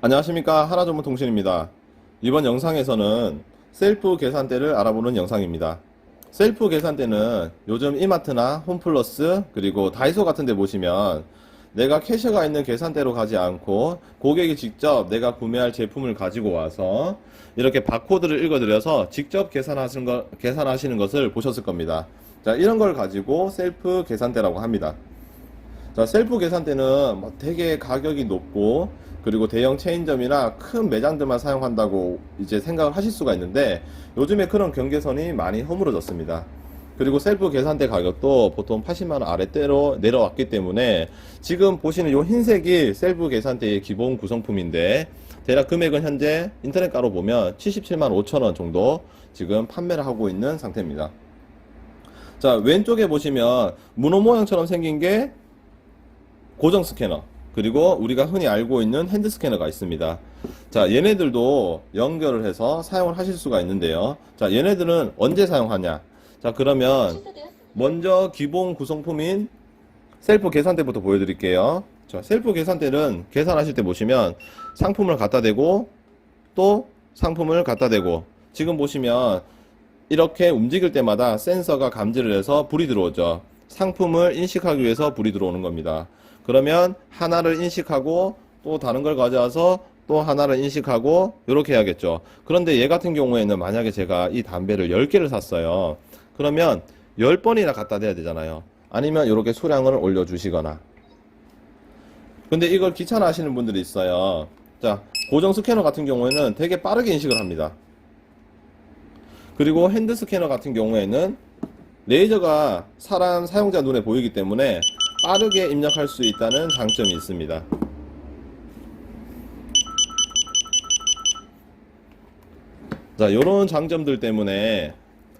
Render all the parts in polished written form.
안녕하십니까, 하나정보통신입니다. 이번 영상에서는 셀프 계산대를 알아보는 영상입니다. 셀프 계산대는 요즘 이마트나 홈플러스 그리고 다이소 같은 데 보시면 내가 캐셔가 있는 계산대로 가지 않고 고객이 직접 내가 구매할 제품을 가지고 와서 이렇게 바코드를 읽어드려서 직접 계산하시는 것을 보셨을 겁니다. 자, 이런 걸 가지고 셀프 계산대라고 합니다. 자, 셀프 계산대는 되게 가격이 높고 그리고 대형 체인점이나 큰 매장들만 사용한다고 이제 생각을 하실 수가 있는데 요즘에 그런 경계선이 많이 허물어졌습니다. 그리고 셀프 계산대 가격도 보통 80만원 아래대로 내려왔기 때문에 지금 보시는 이 흰색이 셀프 계산대의 기본 구성품인데 대략 금액은 현재 인터넷가로 보면 77만 5천원 정도 지금 판매를 하고 있는 상태입니다. 자, 왼쪽에 보시면 문어 모양처럼 생긴 게 고정 스캐너, 그리고 우리가 흔히 알고 있는 핸드 스캐너가 있습니다. 자, 얘네들도 연결을 해서 사용을 하실 수가 있는데요. 자, 얘네들은 언제 사용하냐? 자, 그러면 먼저 기본 구성품인 셀프 계산대부터 보여드릴게요. 자, 셀프 계산대는 계산하실 때 보시면 상품을 갖다 대고 또 상품을 갖다 대고, 지금 보시면 이렇게 움직일 때마다 센서가 감지를 해서 불이 들어오죠. 상품을 인식하기 위해서 불이 들어오는 겁니다. 그러면 하나를 인식하고 또 다른 걸 가져와서 또 하나를 인식하고 이렇게 해야겠죠. 그런데 얘 같은 경우에는 만약에 제가 이 담배를 10개를 샀어요. 그러면 10번이나 갖다 대야 되잖아요. 아니면 이렇게 수량을 올려주시거나. 근데 이걸 귀찮아 하시는 분들이 있어요. 자, 고정 스캐너 같은 경우에는 되게 빠르게 인식을 합니다. 그리고 핸드 스캐너 같은 경우에는 레이저가 사람 사용자 눈에 보이기 때문에 빠르게 입력할 수 있다는 장점이 있습니다. 자, 요런 장점들 때문에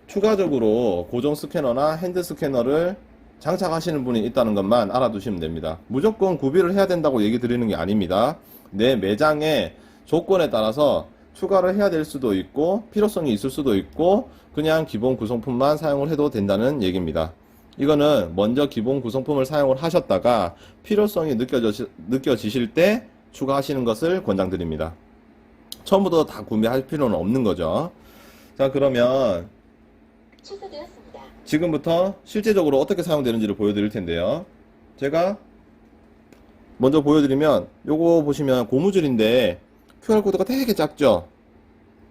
추가적으로 고정 스캐너나 핸드 스캐너를 장착하시는 분이 있다는 것만 알아두시면 됩니다. 무조건 구비를 해야 된다고 얘기 드리는 게 아닙니다. 내 매장의 조건에 따라서 추가를 해야 될 수도 있고 필요성이 있을 수도 있고 그냥 기본 구성품만 사용을 해도 된다는 얘기입니다. 이거는 먼저 기본 구성품을 사용을 하셨다가 필요성이 느껴지실 때 추가하시는 것을 권장드립니다. 처음부터 다 구매할 필요는 없는 거죠. 자, 그러면 지금부터 실제적으로 어떻게 사용되는지를 보여드릴 텐데요. 제가 먼저 보여드리면 요거 보시면 고무줄인데 QR코드가 되게 작죠.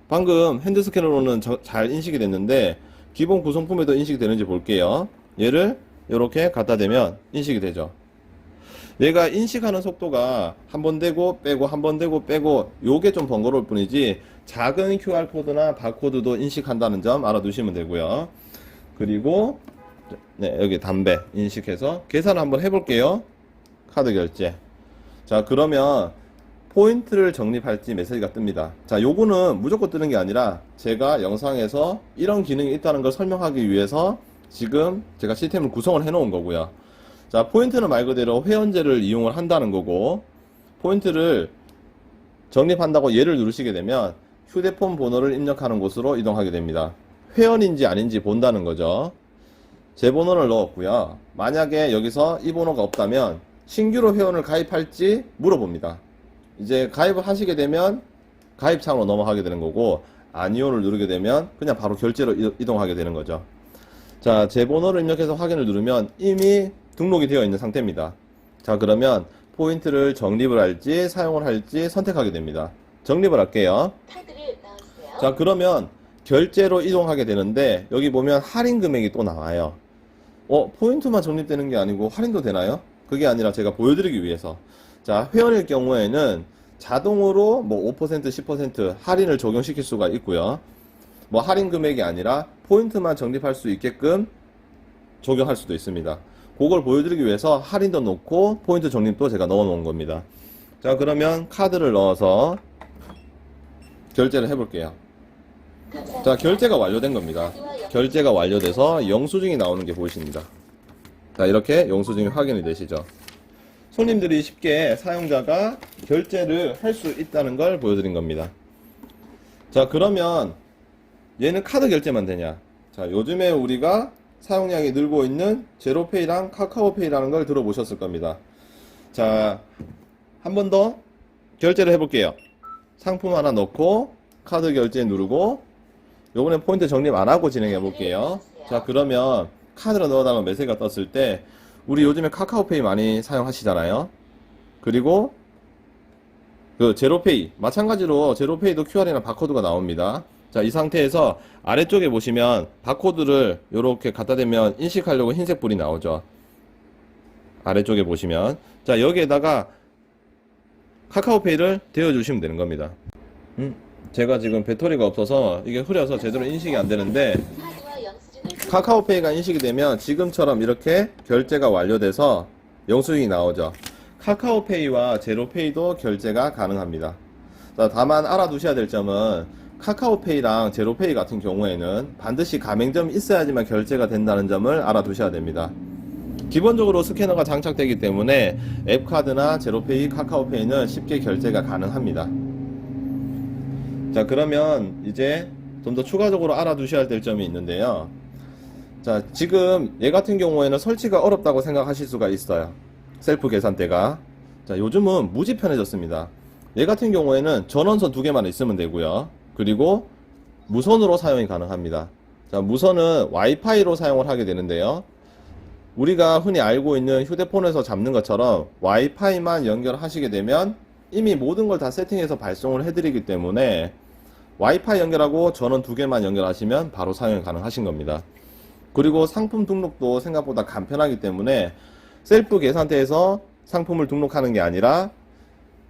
방금 핸드 스캐너로는 잘 인식이 됐는데 기본 구성품에도 인식이 되는지 볼게요. 얘를 이렇게 갖다 대면 인식이 되죠. 얘가 인식하는 속도가 한 번 대고 빼고 한 번 대고 빼고 요게 좀 번거로울 뿐이지 작은 QR코드나 바코드도 인식한다는 점 알아두시면 되고요. 그리고 네, 여기 담배 인식해서 계산 한번 해볼게요. 카드 결제. 자, 그러면 포인트를 적립할지 메시지가 뜹니다. 자, 요거는 무조건 뜨는 게 아니라 제가 영상에서 이런 기능이 있다는 걸 설명하기 위해서 지금 제가 시스템을 구성을 해 놓은 거고요. 자, 포인트는 말 그대로 회원제를 이용을 한다는 거고, 포인트를 적립한다고 얘를 누르시게 되면 휴대폰 번호를 입력하는 곳으로 이동하게 됩니다. 회원인지 아닌지 본다는 거죠. 제 번호를 넣었고요. 만약에 여기서 이 번호가 없다면 신규로 회원을 가입할지 물어봅니다. 이제 가입을 하시게 되면 가입창으로 넘어가게 되는 거고, 아니오를 누르게 되면 그냥 바로 결제로 이동하게 되는 거죠. 자, 제 번호를 입력해서 확인을 누르면 이미 등록이 되어 있는 상태입니다. 자, 그러면 포인트를 적립을 할지 사용을 할지 선택하게 됩니다. 적립을 할게요. 자, 그러면 결제로 이동하게 되는데 여기 보면 할인 금액이 또 나와요. 포인트만 적립되는 게 아니고 할인도 되나요? 그게 아니라 제가 보여드리기 위해서. 자, 회원일 경우에는 자동으로 뭐 5%, 10% 할인을 적용시킬 수가 있고요. 뭐 할인 금액이 아니라 포인트만 적립할 수 있게끔 적용할 수도 있습니다. 그걸 보여드리기 위해서 할인도 넣고 포인트 적립도 제가 넣어 놓은 겁니다. 자, 그러면 카드를 넣어서 결제를 해 볼게요. 자, 결제가 완료된 겁니다. 결제가 완료돼서 영수증이 나오는 게 보이십니다. 자, 이렇게 영수증이 확인이 되시죠. 손님들이 쉽게 사용자가 결제를 할 수 있다는 걸 보여드린 겁니다. 자, 그러면 얘는 카드 결제만 되냐? 자, 요즘에 우리가 사용량이 늘고 있는 제로페이랑 카카오페이라는 걸 들어보셨을 겁니다. 자, 한 번 더 결제를 해볼게요. 상품 하나 넣고 카드 결제 누르고 요번에 포인트 적립 안 하고 진행해 볼게요. 자, 그러면 카드를 넣어달라는 메시지가 떴을 때 우리 요즘에 카카오페이 많이 사용하시잖아요. 그리고 그 제로페이 마찬가지로 제로페이도 QR이나 바코드가 나옵니다. 자, 이 상태에서 아래쪽에 보시면 바코드를 이렇게 갖다 대면 인식하려고 흰색 불이 나오죠. 아래쪽에 보시면 자, 여기에다가 카카오페이를 대어주시면 되는 겁니다. 제가 지금 배터리가 없어서 이게 흐려서 제대로 인식이 안 되는데 카카오페이가 인식이 되면 지금처럼 이렇게 결제가 완료돼서 영수증이 나오죠. 카카오페이와 제로페이도 결제가 가능합니다. 자, 다만 알아두셔야 될 점은 카카오페이랑 제로페이 같은 경우에는 반드시 가맹점이 있어야지만 결제가 된다는 점을 알아두셔야 됩니다. 기본적으로 스캐너가 장착되기 때문에 앱카드나 제로페이, 카카오페이는 쉽게 결제가 가능합니다. 자, 그러면 이제 좀 더 추가적으로 알아두셔야 될 점이 있는데요. 자, 지금 얘 같은 경우에는 설치가 어렵다고 생각하실 수가 있어요. 셀프 계산대가. 자, 요즘은 무지 편해졌습니다. 얘 같은 경우에는 전원선 2개만 있으면 되고요. 그리고 무선으로 사용이 가능합니다. 자, 무선은 와이파이로 사용을 하게 되는데요. 우리가 흔히 알고 있는 휴대폰에서 잡는 것처럼 와이파이만 연결하시게 되면 이미 모든 걸 다 세팅해서 발송을 해드리기 때문에 와이파이 연결하고 전원 2개만 연결하시면 바로 사용이 가능하신 겁니다. 그리고 상품 등록도 생각보다 간편하기 때문에 셀프 계산대에서 상품을 등록하는 게 아니라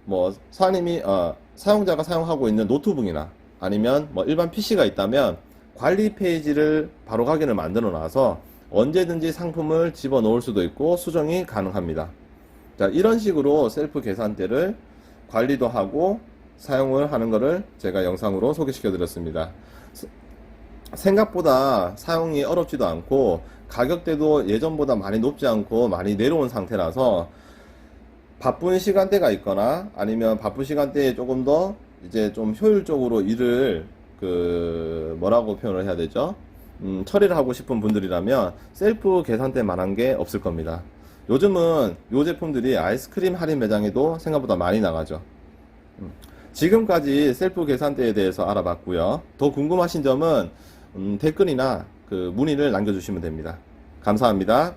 뭐 사용자가 사용하고 있는 노트북이나 아니면 뭐 일반 PC가 있다면 관리 페이지를 바로 확인을 만들어 놔서 언제든지 상품을 집어넣을 수도 있고 수정이 가능합니다. 자, 이런 식으로 셀프 계산대를 관리도 하고 사용을 하는 것을 제가 영상으로 소개시켜 드렸습니다. 생각보다 사용이 어렵지도 않고 가격대도 예전보다 많이 높지 않고 많이 내려온 상태라서 바쁜 시간대가 있거나 아니면 바쁜 시간대에 조금 더 이제 좀 효율적으로 일을 뭐라고 표현을 해야 되죠? 처리를 하고 싶은 분들이라면 셀프 계산대만한 게 없을 겁니다. 요즘은 요 제품들이 아이스크림 할인 매장에도 생각보다 많이 나가죠. 지금까지 셀프 계산대에 대해서 알아봤고요. 더 궁금하신 점은 댓글이나 문의를 남겨주시면 됩니다. 감사합니다.